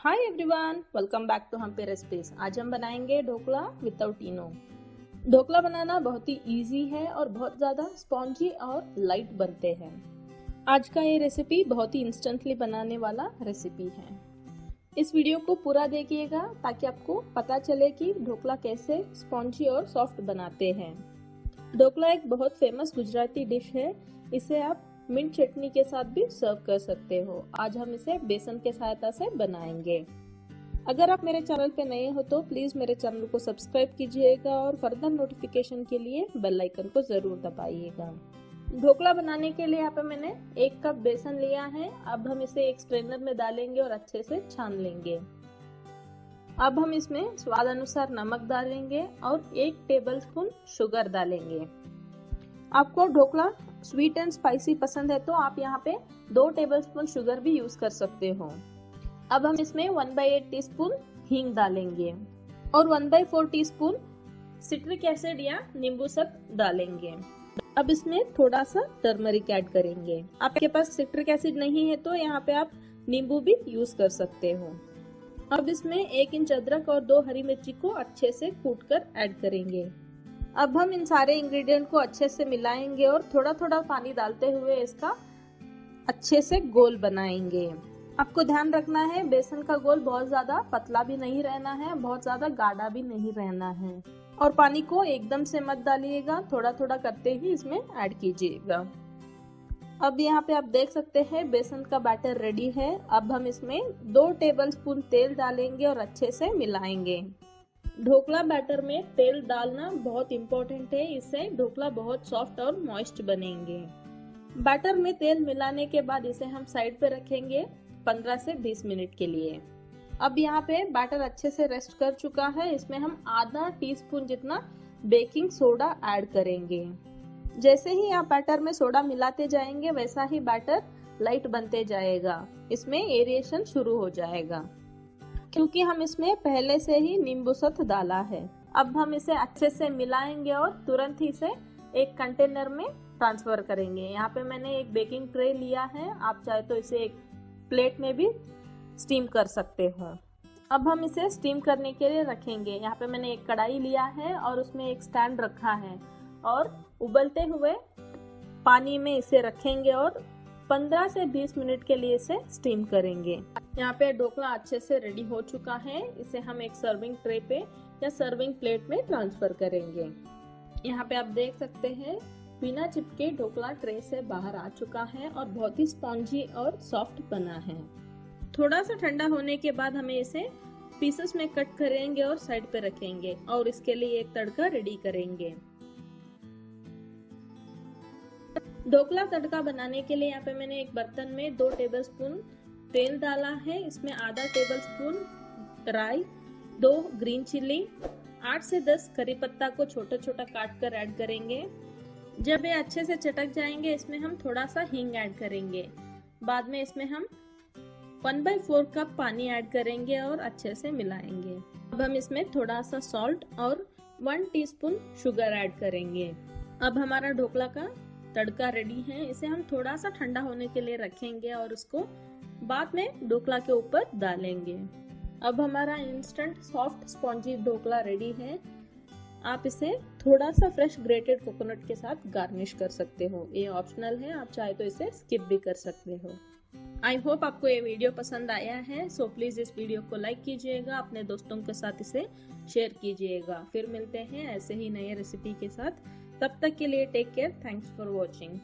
Hi everyone, welcome back to Hampi recipes. आज हम बनाएंगे ढोकला विदाउट इनो। ढोकला बनाना बहुत ही इजी है और बहुत ज़्यादा स्पॉन्जी और लाइट बनते हैं। आज का ये रेसिपी बहुत ही इंस्टेंटली बनाने वाला रेसिपी है। इस वीडियो को पूरा देखिएगा ताकि आपको पता चले कि ढोकला कैसे स्पॉन्जी और सॉफ्ट बनाते हैं। ढोकला एक बहुत फेमस गुजराती डिश है। इसे आप मिंट चटनी के साथ भी सर्व कर सकते हो। आज हम इसे बेसन के सहायता से बनाएंगे। अगर आप मेरे चैनल पे नए हो तो प्लीज मेरे चैनल को सब्सक्राइब कीजिएगा और फर्दर नोटिफिकेशन के लिए बेल आइकन को जरूर दबाइएगा। ढोकला बनाने के लिए यहाँ पे मैंने 1 कप बेसन लिया है। अब हम इसे एक स्ट्रेनर में डालेंगे और अच्छे से छान लेंगे। अब हम इसमें स्वाद अनुसार नमक डालेंगे और 1 टेबलस्पून शुगर डालेंगे। आपको ढोकला स्वीट एंड स्पाइसी पसंद है तो आप यहाँ पे 2 टेबलस्पून शुगर भी यूज कर सकते हो। अब हम इसमें 1/8 टीस्पून हींग डालेंगे और 1/4 टीस्पून सिट्रिक एसिड या नींबू सत डालेंगे। अब इसमें थोड़ा सा टर्मरिक ऐड करेंगे। आपके पास सिट्रिक एसिड नहीं है तो यहाँ पे आप नींबू भी यूज कर सकते हो। अब इसमें 1 इंच अदरक और 2 हरी मिर्ची को अच्छे से कूट कर ऐड करेंगे। अब हम इन सारे इंग्रेडिएंट को अच्छे से मिलाएंगे और थोड़ा थोड़ा पानी डालते हुए इसका अच्छे से गोल बनाएंगे। आपको ध्यान रखना है बेसन का गोल बहुत ज्यादा पतला भी नहीं रहना है, बहुत ज्यादा गाढ़ा भी नहीं रहना है। और पानी को एकदम से मत डालिएगा, थोड़ा थोड़ा करते ही इसमें ऐड कीजिएगा। अब यहाँ पे आप देख सकते हैं बेसन का बैटर रेडी है। अब हम इसमें 2 टेबलस्पून तेल डालेंगे और अच्छे से मिलाएंगे। ढोकला बैटर में तेल डालना बहुत इम्पोर्टेंट है, इससे ढोकला बहुत सॉफ्ट और मॉइस्ट बनेंगे। बैटर में तेल मिलाने के बाद इसे हम साइड पे रखेंगे 15 से 20 मिनट के लिए। अब यहाँ पे बैटर अच्छे से रेस्ट कर चुका है। इसमें हम आधा टीस्पून जितना बेकिंग सोडा ऐड करेंगे। जैसे ही आप बैटर में सोडा मिलाते जाएंगे वैसा ही बैटर लाइट बनते जाएगा, इसमें एरिएशन शुरू हो जाएगा क्योंकि हम इसमें पहले से ही नींबू सत डाला है। अब हम इसे अच्छे से मिलाएंगे और तुरंत ही इसे एक कंटेनर में ट्रांसफर करेंगे। यहाँ पे मैंने एक बेकिंग ट्रे लिया है, आप चाहे तो इसे एक प्लेट में भी स्टीम कर सकते हो। अब हम इसे स्टीम करने के लिए रखेंगे। यहाँ पे मैंने एक कढ़ाई लिया है और उसमें एक स्टैंड रखा है और उबलते हुए पानी में इसे रखेंगे और 15 से 20 मिनट के लिए इसे स्टीम करेंगे। यहाँ पे ढोकला अच्छे से रेडी हो चुका है। इसे हम एक सर्विंग ट्रे पे या सर्विंग प्लेट में ट्रांसफर करेंगे। यहाँ पे आप देख सकते हैं बिना चिपके ढोकला ट्रे से बाहर आ चुका है और बहुत ही स्पॉन्जी और सॉफ्ट बना है। थोड़ा सा ठंडा होने के बाद हमें इसे पीसेस में कट करेंगे और साइड पे रखेंगे और इसके लिए एक तड़का रेडी करेंगे। ढोकला तड़का बनाने के लिए यहाँ पे मैंने एक बर्तन में 2 टेबलस्पून तेल डाला है। इसमें आधा टेबलस्पून राई, 2 ग्रीन चिल्ली, 8 से 10 करी पत्ता को छोटा छोटा काट कर ऐड करेंगे। जब ये अच्छे से चटक जाएंगे इसमें हम थोड़ा सा हींग ऐड करेंगे। बाद में इसमें हम 1/4 कप पानी ऐड करेंगे और अच्छे से मिलाएंगे। अब हम इसमें थोड़ा सा सॉल्ट और 1 टीस्पून शुगर ऐड करेंगे। अब हमारा ढोकला का तड़का रेडी है। इसे हम थोड़ा सा ठंडा होने के लिए रखेंगे और उसको बाद में ढोकला के ऊपर डालेंगे। अब हमारा instant soft spongy dhokla ready है। आप इसे थोड़ा सा फ्रेश ग्रेटेड कोकोनट के साथ गार्निश कर सकते हो, ये ऑप्शनल है, आप चाहे तो इसे स्किप भी कर सकते हो। आई होप आपको ये वीडियो पसंद आया है, सो प्लीज इस वीडियो को लाइक कीजिएगा, अपने दोस्तों के साथ इसे शेयर कीजिएगा। फिर मिलते हैं ऐसे ही नए रेसिपी के साथ, तब तक के लिए take care, thanks for watching.